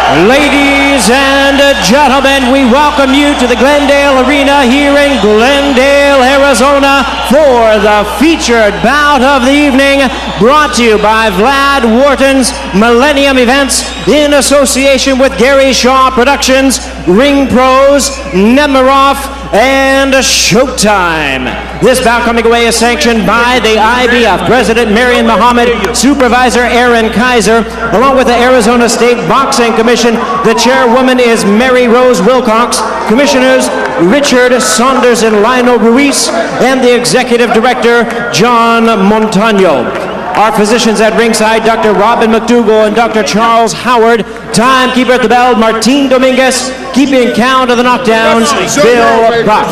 Ladies and gentlemen, we welcome you to the Glendale Arena here in Glendale, Arizona for the featured bout of the evening, brought to you by Vlad Wharton's Millennium Events in association with Gary Shaw Productions, Ring Pros, Nemiroff, and Showtime. This bout coming away is sanctioned by the IBF President Marion Muhammad, Supervisor Aaron Kaiser, along with the Arizona State Boxing Commission. The chairwoman is Mary Rose Wilcox, commissioners Richard Saunders and Lionel Ruiz, and the executive director John Montano. Our physicians at ringside, Dr. Robin McDougall and Dr. Charles Howard. Timekeeper at the bell, Martin Dominguez. Keeping count of the knockdowns, Bill Buck.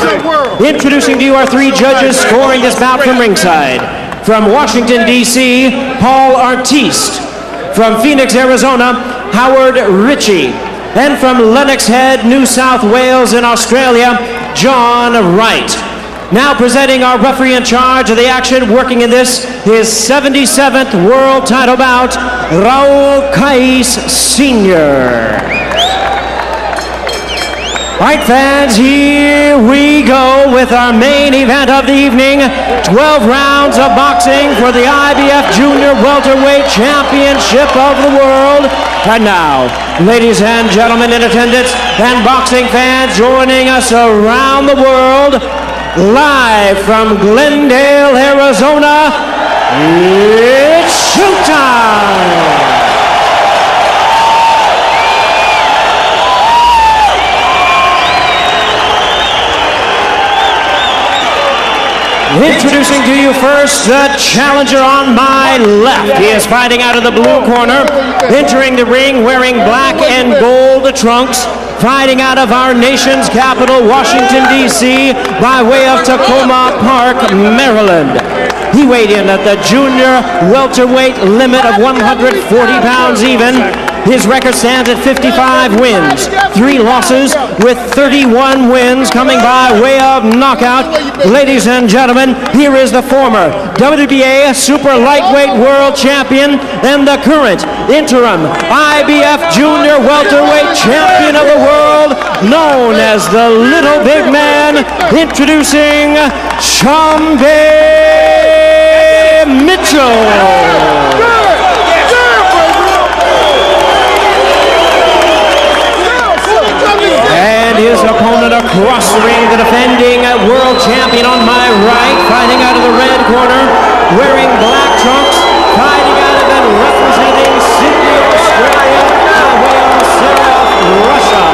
Introducing to you our three judges scoring this bout from ringside. From Washington, D.C., Paul Artiste. From Phoenix, Arizona, Howard Ritchie. And from Lennox Head, New South Wales in Australia, John Wright. Now presenting our referee in charge of the action, working in this, his 77th world title bout, Raul Kais Sr. All right, fans, here we go with our main event of the evening. 12 rounds of boxing for the IBF Junior Welterweight Championship of the world. And now, ladies and gentlemen in attendance and boxing fans joining us around the world, live from Glendale, Arizona, it's showtime! Introducing to you first the challenger on my left. He is fighting out of the blue corner, entering the ring wearing black and gold trunks, fighting out of our nation's capital, Washington, D.C., by way of Tacoma Park, Maryland. He weighed in at the junior welterweight limit of 140 pounds even. His record stands at 55 wins, 3 losses, with 31 wins coming by way of knockout. Ladies and gentlemen, here is the former WBA Super Lightweight World Champion and the current interim IBF Junior Welterweight Champion of the world, known as the Little Big Man, introducing Sharmba Mitchell. And his opponent across the ring, the defending world champion on my right, fighting out of the red corner, wearing black trunks, fighting out of and representing Sydney, Australia, by way of Russia.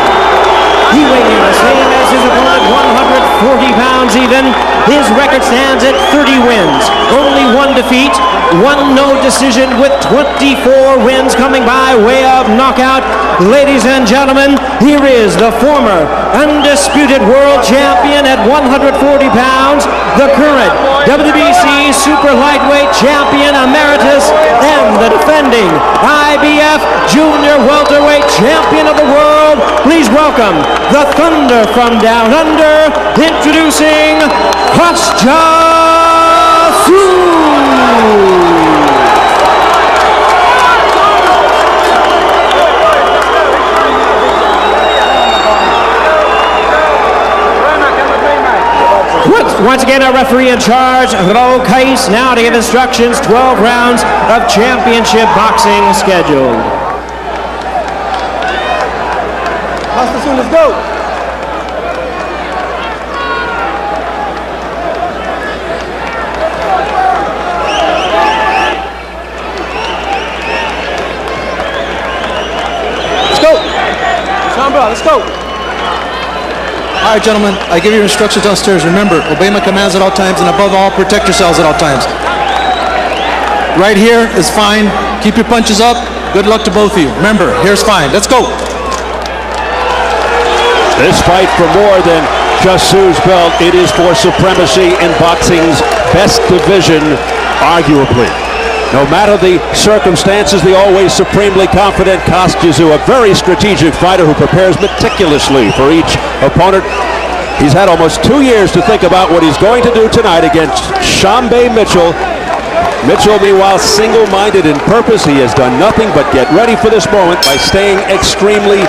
He weighed in the same as his opponent, 140 pounds even. His record stands at 30 wins, only 1 defeat, 1 no decision, with 24 wins coming by way of knockout. Ladies and gentlemen, here is the former undisputed world champion at 140 pounds, the current WBC Super Lightweight Champion Emeritus, and the defending IBF Junior Welterweight Champion of the world. Please welcome the Thunder from Down Under, introducing Kostya. Once again, our referee in charge, Raul Kais, now to give instructions. 12 rounds of championship boxing scheduled. Let's go. Sharmba, let's go. All right, gentlemen, I give you instructions downstairs. Remember, obey my commands at all times, and above all, protect yourselves at all times. Right here is fine. Keep your punches up. Good luck to both of you. Remember, here's fine. Let's go. This fight for more than just Tszyu's belt. It is for supremacy in boxing's best division, arguably. No matter the circumstances, the always supremely confident Kostya, a very strategic fighter who prepares meticulously for each opponent. He's had almost 2 years to think about what he's going to do tonight against Sharmba Mitchell. Mitchell, meanwhile, single-minded in purpose. He has done nothing but get ready for this moment by staying extremely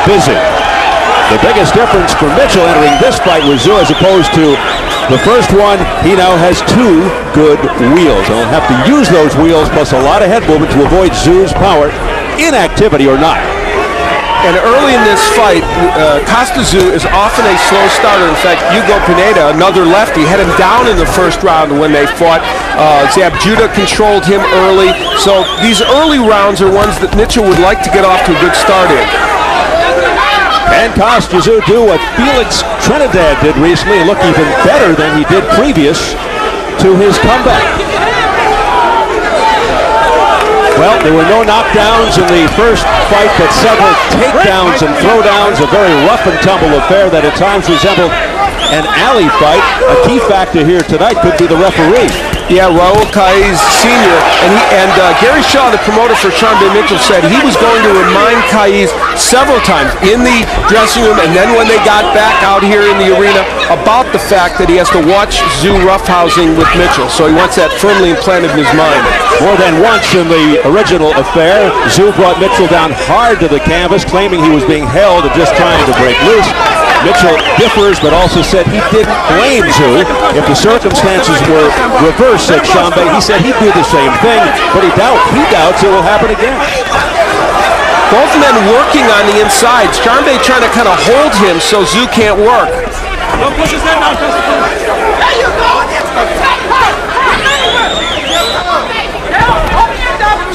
busy. The biggest difference for Mitchell entering this fight with Tszyu as opposed to the first one, he now has 2 good wheels. And he'll have to use those wheels plus a lot of head movement to avoid Tszyu's power, inactivity or not. And early in this fight, Tszyu is often a slow starter. In fact, Hugo Pineda, another lefty, had him down in the first round when they fought. Zab Judah controlled him early. So these early rounds are ones that Mitchell would like to get off to a good start in. And Kostya do what Felix Trinidad did recently and look even better than he did previous to his comeback. Well, there were no knockdowns in the first fight, but several takedowns and throwdowns, a very rough and tumble affair that at times resembled an alley fight. A key factor here tonight could be the referee. Yeah, Raul Kaiz Sr. and Gary Shaw, the promoter for Sharmba Mitchell, said he was going to remind Kaiz several times in the dressing room and then when they got back out here in the arena about the fact that he has to watch Tszyu roughhousing with Mitchell. So he wants that firmly implanted in his mind. More than once in the original affair, Tszyu brought Mitchell down hard to the canvas, claiming he was being held and just trying to break loose. Mitchell differs, but also said he didn't blame Tszyu. If the circumstances were reversed, said Sharmba, he said he'd do the same thing, but he doubts it will happen again. Both men working on the inside. Sharmba trying to kind of hold him so Tszyu can't work. Don't push his head now,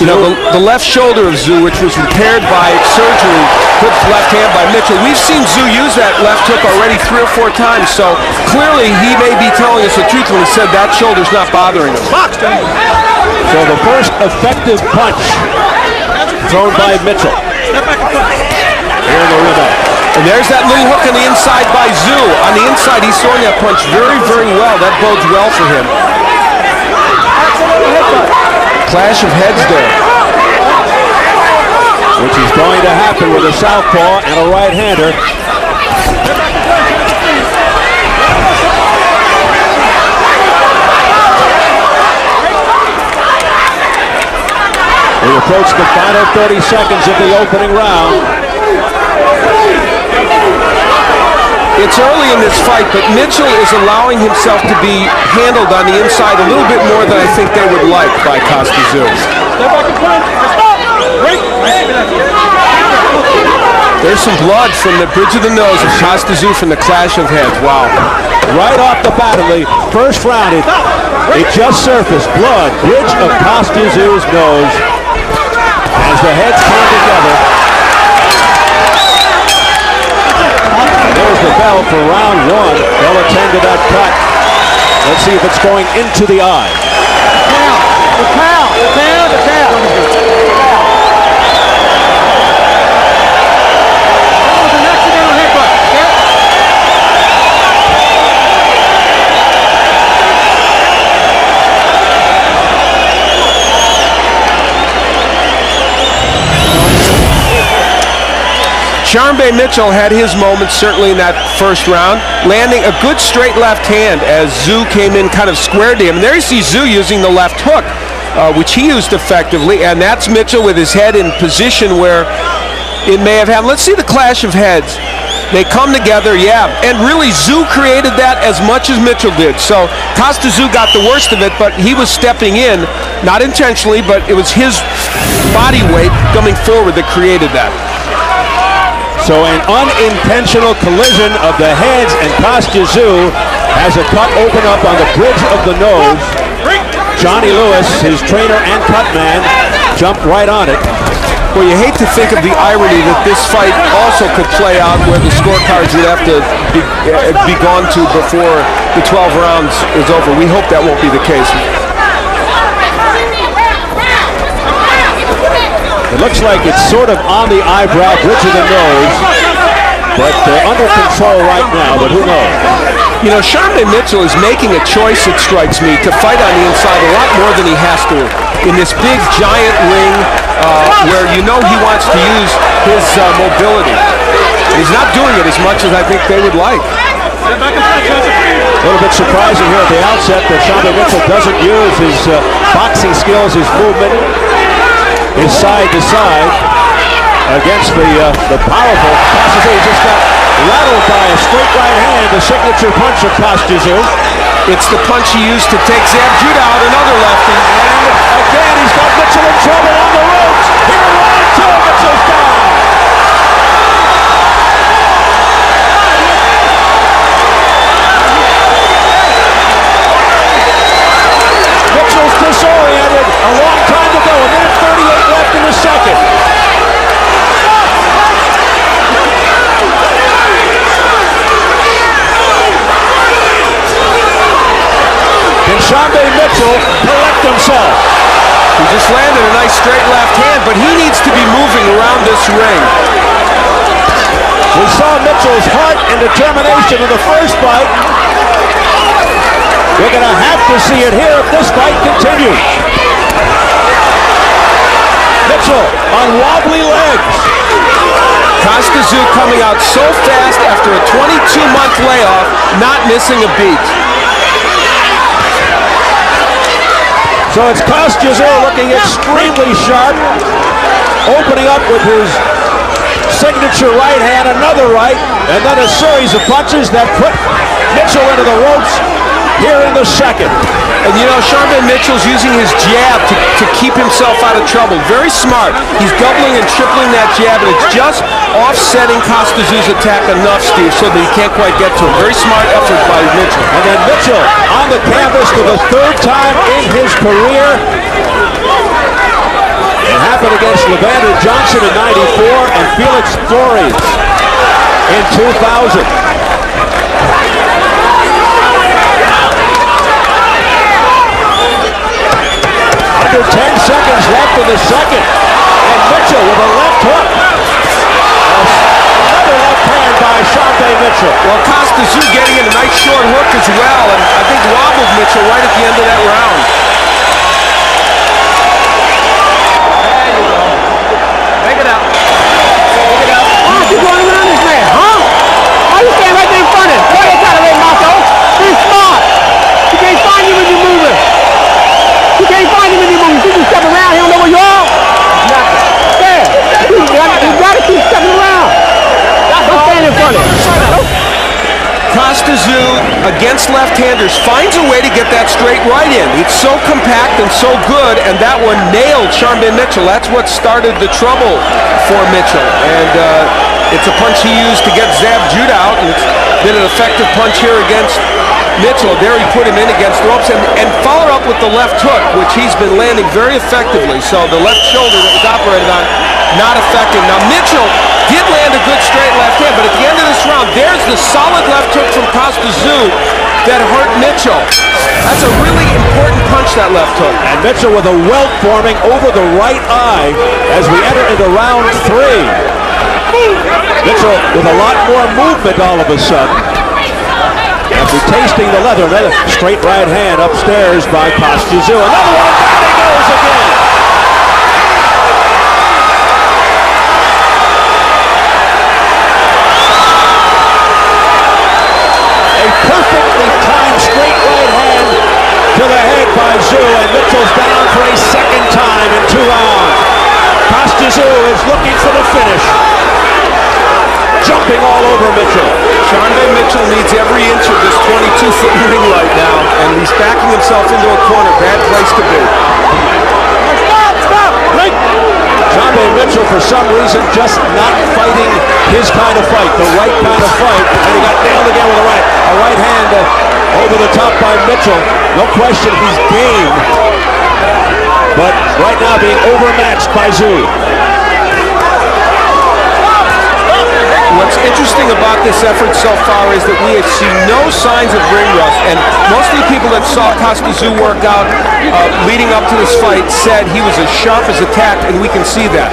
You know, the left shoulder of Tszyu, which was repaired by surgery, put left hand by Mitchell. We've seen Tszyu use that left hook already 3 or 4 times, so clearly he may be telling us the truth when he said that shoulder's not bothering him. So the first effective punch thrown by Mitchell. Here in the rematch. And there's that little hook on the inside by Tszyu. On the inside, he's throwing that punch very, very well. That bodes well for him. Clash of heads there. Which is going to happen with a southpaw and a right-hander. We approach the final 30 seconds of the opening round. It's early in this fight, but Mitchell is allowing himself to be handled on the inside a little bit more than I think they would like by Kostya. There's some blood from the bridge of the nose of Kostya from the clash of heads. Wow. Right off the bat of the first round, it just surfaced. Blood, bridge of Kostya's nose as the heads come together. There's the bell for round 1. They'll attend to that cut. Let's see if it's going into the eye. Sharmba Mitchell had his moments certainly in that first round, landing a good straight left hand as Tszyu came in kind of squared to him. And there you see Tszyu using the left hook, which he used effectively, and that's Mitchell with his head in position where it may have happened. Let's see the clash of heads. They come together, yeah, and really Tszyu created that as much as Mitchell did. So Kostya got the worst of it, but he was stepping in, not intentionally, but it was his body weight coming forward that created that. So an unintentional collision of the heads, and Kostya has a cut open up on the bridge of the nose. Johnny Lewis, his trainer and cut man, jumped right on it. Well, you hate to think of the irony that this fight also could play out where the scorecards would have to be gone to before the 12 rounds is over. We hope that won't be the case. It looks like it's sort of on the eyebrow, bridge of the nose, but they're under control right now, but who knows? You know, Sharmba Mitchell is making a choice, it strikes me, to fight on the inside a lot more than he has to in this big, giant ring where you know he wants to use his mobility. He's not doing it as much as I think they would like. A little bit surprising here at the outset that Sharmba Mitchell doesn't use his boxing skills, his movement, his side to side against the powerful Kostya. He just got rattled by a straight right hand, the signature punch of Kostya. It's the punch he used to take Zab Judah out, another lefty. And again, he's got Mitchell in trouble on the ropes. Here, round two, Mitchell's down. Disoriented, a long time to go, a minute 38 left in the second. Can Sharmba Mitchell collect himself? He just landed a nice straight left hand, but he needs to be moving around this ring. We saw Mitchell's heart and determination in the first fight. We're going to have to see it here if this fight continues. Mitchell on wobbly legs. Kostya Tszyu coming out so fast after a 22-month layoff, not missing a beat. So it's Kostya Tszyu looking extremely sharp, opening up with his signature right hand, another right, and then a series of punches that put Mitchell into the ropes here in the second. And you know, Sharmba Mitchell's using his jab to keep himself out of trouble. Very smart. He's doubling and tripling that jab, and it's just offsetting Kostya Tszyu's attack enough, Steve, so that he can't quite get to him. Very smart effort by Mitchell. And then Mitchell on the canvas for the third time in his career. It happened against Levander Johnson in '94 and Felix Flores in 2000. Under 10 seconds left in the second. And Mitchell with a left hook. Another left hand by Sharmba Mitchell. Well, Kostya Tszyu getting in a nice short hook as well, and I think wobbled Mitchell right at the end of that round. There you go. Make it out. Make it out. Why are you going around this man, huh? Why you stand right there in front of him? Why you trying to make Marco? Be smart. You can't find you when you're moving. You can't find him when you're moving. You can step around. He don't know where you are. There. You gotta keep stepping around. Don't stand in front of him. Kostya Tszyu against left-handers finds a way to get that straight right in. It's so compact and so good, and that one nailed Sharmba Mitchell. That's what started the trouble for Mitchell. And it's a punch he used to get Zab Judah out, and it's been an effective punch here against Mitchell. There he put him in against the ropes and followed up with the left hook, which he's been landing very effectively. So the left shoulder that was operated on, not effective. Now Mitchell did land a good straight left hand, but at the end of this round, there's the solid left hook from Kostya Tszyu that hurt Mitchell. That's a really important punch, that left hook. And Mitchell with a welt forming over the right eye as we enter into round three. Mitchell with a lot more movement all of a sudden. After tasting the leather, another straight right hand upstairs by Kostya Tszyu. Another one, down he goes again. A perfectly timed straight right hand to the head by Tszyu, and Mitchell's down for a second time in 2 rounds. Kostya Tszyu is looking for the finish. Jumping all over Mitchell. Sharmba Mitchell needs every inch of this 22-foot ring right now, and he's backing himself into a corner. Bad place to be. Stop! Break! Sharmba Mitchell, for some reason, just not fighting his kind of fight, the right kind of fight, and he got nailed again with a right hand over the top by Mitchell. No question he's game, but right now being overmatched by Tszyu. What's interesting about this effort so far is that we have seen no signs of ring rust, and most of the people that saw Kostya Tszyu work out leading up to this fight said he was as sharp as attacked, and we can see that.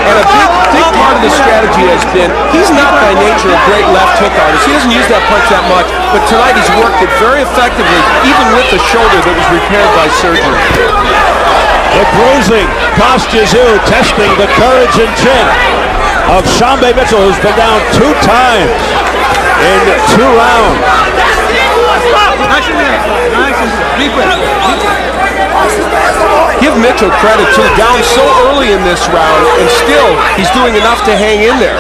And a big part of the strategy has been, he's not by nature a great left hook artist. He doesn't use that punch that much, but tonight he's worked it very effectively, even with the shoulder that was repaired by surgery. The bruising, Kostya Tszyu testing the courage and chin. of Sharmba Mitchell, who's been down 2 times in 2 rounds. Give Mitchell credit too, down so early in this round, and still he's doing enough to hang in there.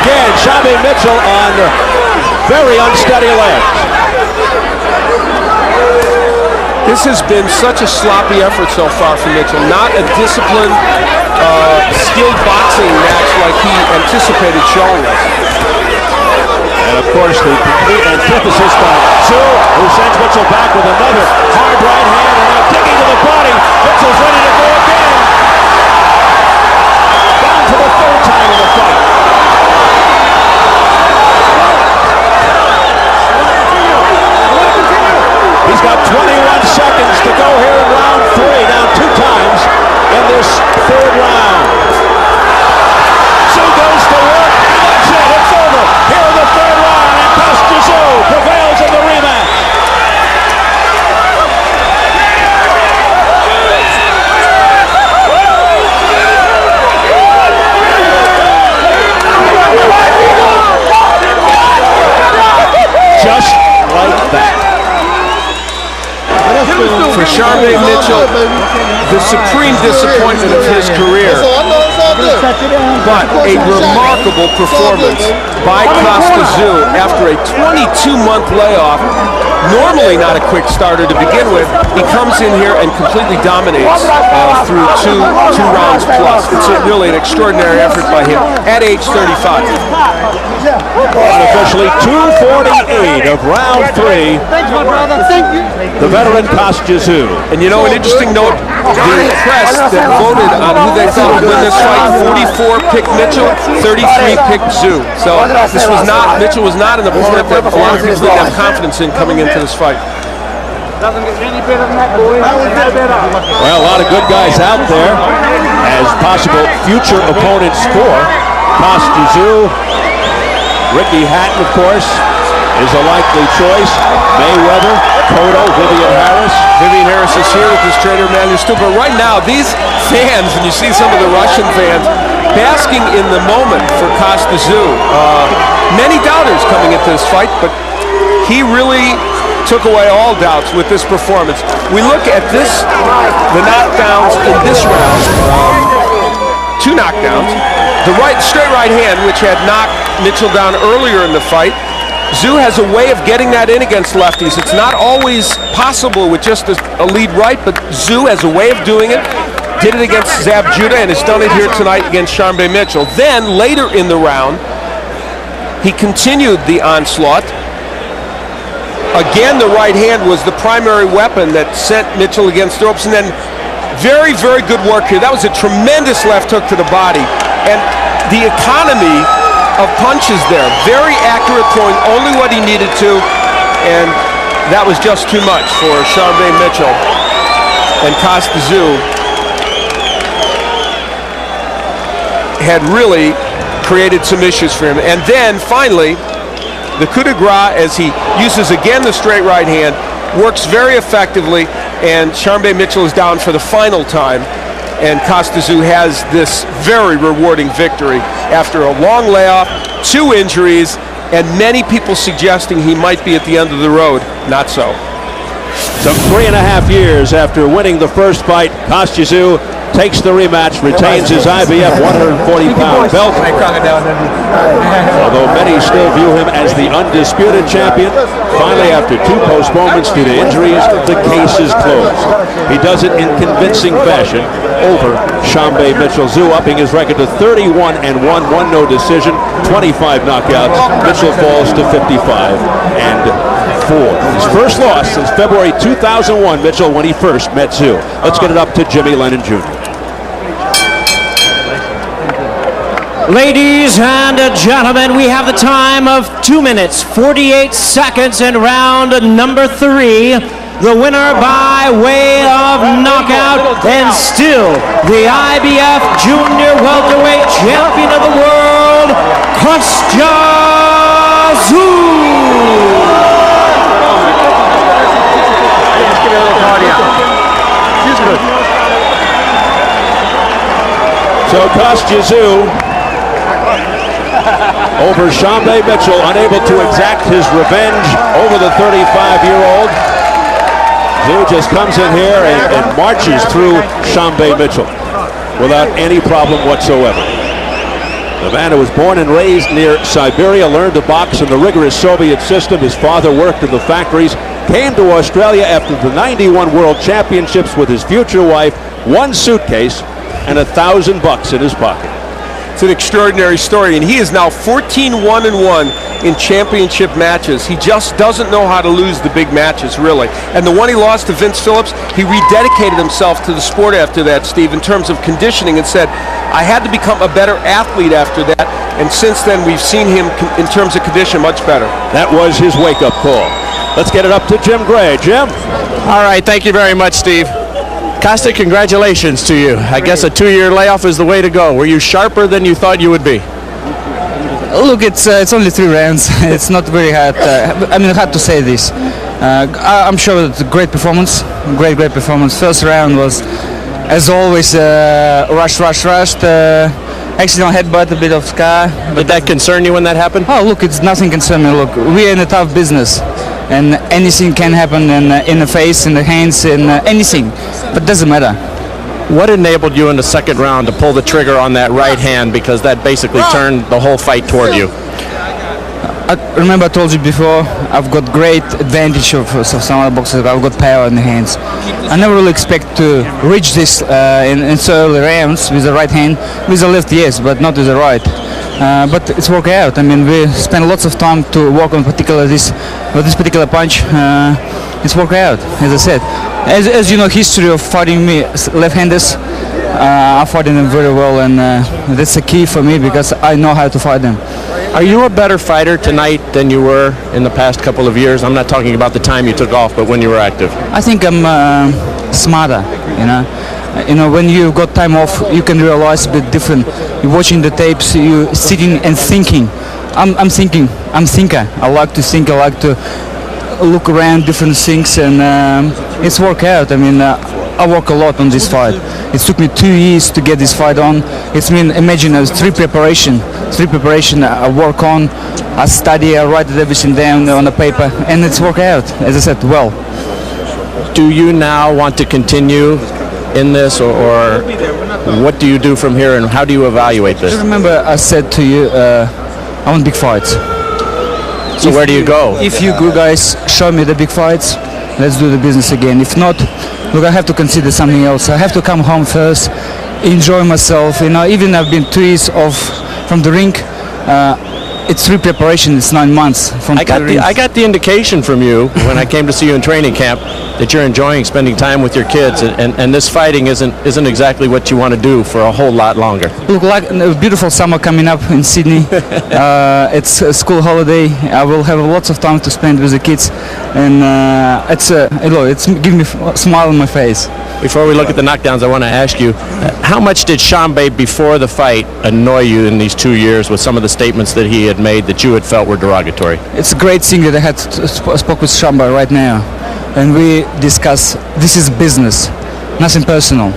Again, Sharmba Mitchell on very unsteady legs. This has been such a sloppy effort so far for Mitchell. Not a disciplined, skilled boxing match like he anticipated showing us. And of course, the complete antithesis by Tszyu, who sends Mitchell back with another hard right hand, and now kicking to the body. Mitchell's ready to go again. Down for the 3rd time in the fight. He's got 21 seconds to go here in round 3, down 2 times in this 3rd round. Tszyu goes to work, and that's it, it's over. Here in the 3rd round, and Tszyu prevails in the rematch. Just like that. For Sharmba Mitchell, the supreme disappointment of his career, but a remarkable performance by Tszyu after a 22-month layoff. Normally not a quick starter to begin with. He comes in here and completely dominates through two rounds plus. It's really an extraordinary effort by him at age 35. Unofficially 2:48 of round 3. The veteran Tszyu. And you know, an interesting note, the press that voted on who they thought would win this fight, 44 picked Mitchell, 33 picked Tszyu. So this was not, Mitchell was not an opponent that a lot of people didn't have confidence in coming into this fight. Well, a lot of good guys out there as possible future opponents for Tszyu. Ricky Hatton, of course, is a likely choice. Mayweather, Cotto, Vivian Harris. Vivian Harris is here with his trainer, Manuel Stu. But right now, these fans, and you see some of the Russian fans, basking in the moment for Tszyu. Many doubters coming into this fight, but he really took away all doubts with this performance. We look at this, the knockdowns in this round. 2 knockdowns. The straight right hand, which had knocked Mitchell down earlier in the fight. Tszyu has a way of getting that in against lefties. It's not always possible with just a lead right, but Tszyu has a way of doing it. Did it against Zab Judah and has done it here tonight against Sharmba Mitchell. Then, later in the round, he continued the onslaught. Again, the right hand was the primary weapon that sent Mitchell against the ropes. And then, very, very good work here. That was a tremendous left hook to the body. And the economy of punches there. Very accurate, throwing only what he needed to. And that was just too much for Sharmba Mitchell. And Tszyu had really created some issues for him. And then, finally, the coup de grace, as he uses again the straight right hand, works very effectively, and Sharmba Mitchell is down for the final time, and Tszyu has this very rewarding victory after a long layoff, 2 injuries, and many people suggesting he might be at the end of the road. Not so. Some 3.5 years after winning the first fight, Tszyu takes the rematch, retains his IBF 140-pound belt. Although many still view him as the undisputed champion, finally after 2 postponements due to injuries, the case is closed. He does it in convincing fashion over Sharmba Mitchell. Tszyu upping his record to 31-1, 1 no decision, 25 knockouts. Mitchell falls to 55-4. His first loss since February 2001, Mitchell, when he first met Tszyu. Let's get it up to Jimmy Lennon Jr. Ladies and gentlemen, we have the time of 2 minutes, 48 seconds in round number 3. The winner by way of knockout, and still the IBF Junior Welterweight Champion of the World, Kostya. She's good. Kostya Tszyu over Sharmba Mitchell, unable to exact his revenge over the 35-year-old. Tszyu just comes in here and marches through Sharmba Mitchell without any problem whatsoever. The man who was born and raised near Siberia, learned to box in the rigorous Soviet system. His father worked in the factories, came to Australia after the '91 World Championships with his future wife, one suitcase and $1,000 in his pocket. It's an extraordinary story, and he is now 14-1-1 in championship matches. He just doesn't know how to lose the big matches, really. And the one he lost to Vince Phillips, he rededicated himself to the sport after that, Steve, in terms of conditioning, and said, I had to become a better athlete after that. And since then, we've seen him, in terms of condition, much better. That was his wake-up call. Let's get it up to Jim Gray. Jim? All right, thank you very much, Steve. Kostya, congratulations to you. I guess a 2-year layoff is the way to go. Were you sharper than you thought you would be? Look, it's only 3 rounds. It's not very hard. Hard to say this. I'm sure it's a great performance. Great performance. First round was, as always, rushed. Accident headbutt, a bit of scar. Did that concern you when that happened? Oh, look, it's nothing concerning. Look, we're in a tough business, and anything can happen in the face, in the hands, in anything. But it doesn't matter. What enabled you in the second round to pull the trigger on that right hand, because that basically turned the whole fight toward you? I remember I told you before, I've got great advantage of some other boxers. I've got power in the hands. I never really expect to reach this in so early rounds with the right hand. With the left, yes, but not with the right. But it's worked out. I mean, we spent lots of time to work on this particular punch. It's worked out, as I said. As you know, history of fighting me left-handers, I'm fighting them very well, and that's the key for me because I know how to fight them. Are you a better fighter tonight than you were in the past couple of years? I'm not talking about the time you took off, but when you were active. I think I'm smarter, you know. When you've got time off, you can realize a bit different. You're watching the tapes, you're sitting and thinking. I'm thinking. I'm a thinker. I like to think. I like to look around different things, and it's worked out. I mean, I work a lot on this fight. It took me 2 years to get this fight on. Imagine it was 3 preparation. I work on, I study, I write everything down on the paper, and it's worked out, as I said, well. Do you now want to continue in this, or what do you do from here, and how do you evaluate this? Remember I said to you, I want big fights. So where do you go? If you guys show me the big fights, let's do the business again. If not, look, I have to consider something else. I have to come home first, enjoy myself. Even I've been 2 years off from the ring. It's 3 preparation. It's 9 months from I got the indication from you when I came to see you in training camp that you're enjoying spending time with your kids, and this fighting isn't exactly what you want to do for a whole lot longer. Look, like a beautiful summer coming up in Sydney. It's a school holiday. I will have lots of time to spend with the kids, and it's giving me a smile on my face. Before we look at the knockdowns, I want to ask you, how much did Sharmba before the fight annoy you in these 2 years with some of the statements that he had made that you had felt were derogatory? It's a great thing that I had spoke with Sharmba right now, and we discuss, this is business, nothing personal,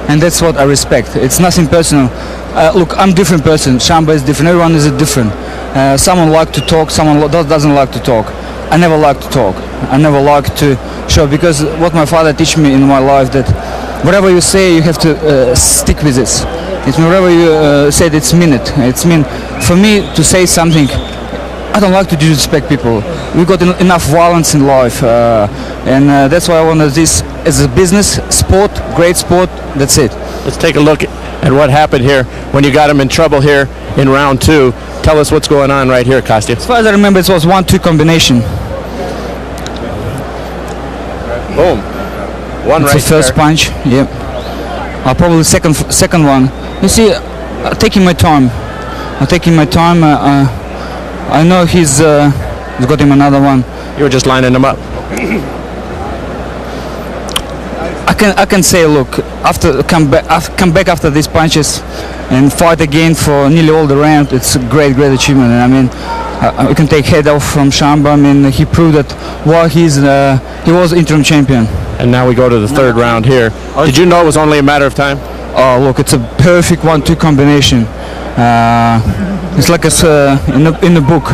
and that's what I respect. It's nothing personal. Look, I'm a different person. Sharmba is different. Everyone is different. Someone like to talk, someone doesn't like to talk. I never like to talk. I never like to show, because what my father teach me in my life, that whatever you say, you have to stick with this. It's whatever you said, it's mean it. It's mean for me to say something. I don't like to disrespect people. We got enough violence in life, and that's why I wanted this as a business, sport, great sport. That's it. Let's take a look at what happened here when you got him in trouble here in round 2. Tell us what's going on right here, Kostya. As far as I remember, it was 1-2 combination. Boom. One it's right the first there. punch. Yep. Probably second one. You see, I'm taking my time. I know he's got him another one. You were just lining him up. I can say, look, after come back after these punches and fight again for nearly all the round, it's a great achievement. And I mean, I can take head off from Sharmba. I mean, he proved that while he was interim champion. And now we go to the third round here. Did you know it was only a matter of time? Oh, look, it's a perfect 1-2 combination. It's like it's in the book.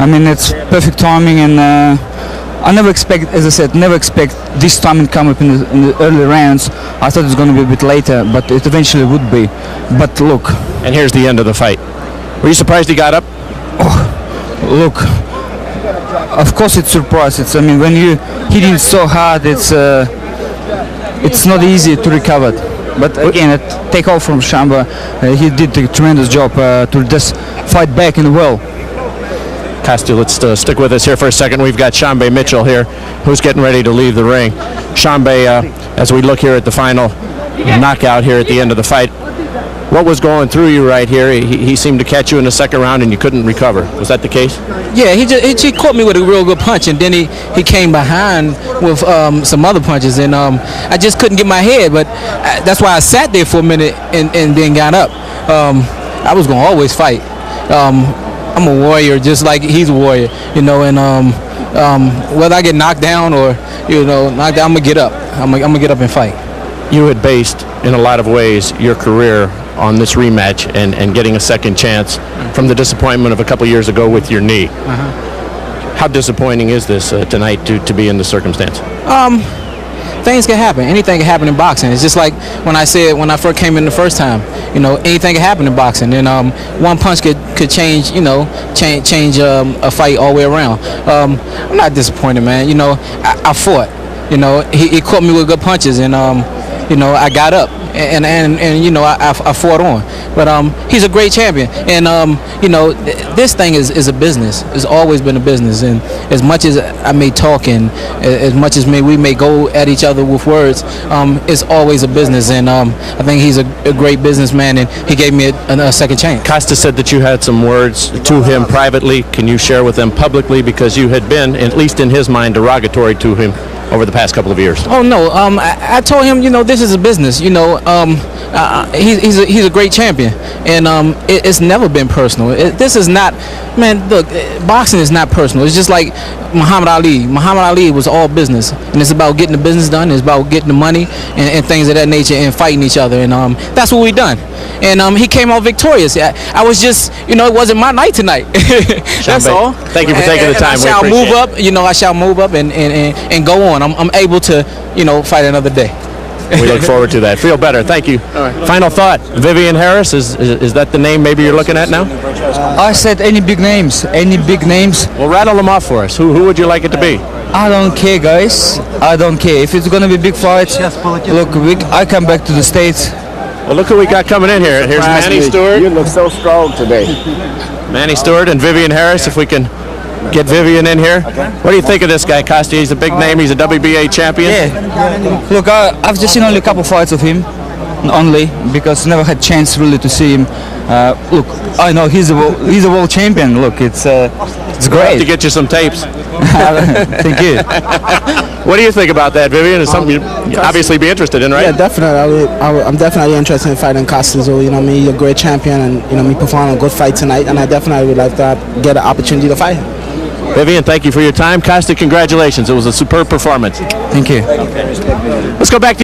I mean, it's perfect timing, and I never expect, as I said, never expect this timing come up in the early rounds. I thought it was going to be a bit later, but it eventually would be. But look. And here's the end of the fight. Were you surprised he got up? Oh, look. Of course, it's surprise. I mean, when you hit it so hard, it's not easy to recover. But again, take off from Sharmba. He did a tremendous job to just fight back in the well. Kostya, let's stick with us here for a second. We've got Sharmba Mitchell here, who's getting ready to leave the ring. Sharmba, as we look here at the final knockout here at the end of the fight, what was going through you right here? He seemed to catch you in the second round and you couldn't recover. Was that the case? Yeah, he caught me with a real good punch, and then he came behind with some other punches, and I just couldn't get my head. But that's why I sat there for a minute and then got up. I was gonna always fight. I'm a warrior, just like he's a warrior, you know. And whether I get knocked down or knocked down, I'm gonna get up. I'm gonna get up and fight. You had based, in a lot of ways, your career on this rematch and getting a second chance from the disappointment of a couple years ago with your knee. How disappointing is this tonight to be in this circumstance? Things can happen. Anything can happen in boxing. It's just like when I said when I first came in the first time. Anything can happen in boxing. And one punch could change. Change a fight all the way around. I'm not disappointed, man. I fought. He caught me with good punches, and I got up, and I fought on. But he's a great champion, and this thing is a business. It's always been a business, and as much as I may talk and as much as we may go at each other with words, it's always a business, and I think he's a great businessman, and he gave me a second chance. Kostya said that you had some words to him privately. Can you share with them publicly, because you had been, at least in his mind, derogatory to him over the past couple of years? Oh no, I told him, this is a business. He's a great champion, and it's never been personal. This is not, man. Look, boxing is not personal. It's just like Muhammad Ali. Muhammad Ali was all business, and it's about getting the business done. It's about getting the money and things of that nature, and fighting each other, and that's what we done. And he came out victorious. I was just, it wasn't my night tonight. That's all. Thank you for taking the time. I shall move up. I shall move up and go on. I'm able to, fight another day. We look forward to that. Feel better. Thank you. All right. Final thought. Vivian Harris, is that the name maybe you're looking at now? I said any big names. Any big names. Well, rattle them off for us. Who would you like it to be? I don't care, guys. I don't care. If it's going to be big fights, look, I come back to the States. Well, look who we got coming in here. Here's Manny Stewart. You look so strong today. Manny Stewart and Vivian Harris, if we can get Vivian in here. What do you think of this guy, Kostya? He's a big name. He's a WBA champion. Yeah. Look, I've just seen only a couple fights of him, because never had chance really to see him. Look, I know he's a world champion. Look, it's great. We'll have to get you some tapes. Thank you. What do you think about that, Vivian? It's something you'd obviously be interested in, right? Yeah, definitely. I'm definitely interested in fighting Kostya. So, he's a great champion, and me performing a good fight tonight, and I definitely would like to get an opportunity to fight him. Vivian, thank you for your time. Kostya, congratulations. It was a superb performance. Thank you. Let's go back to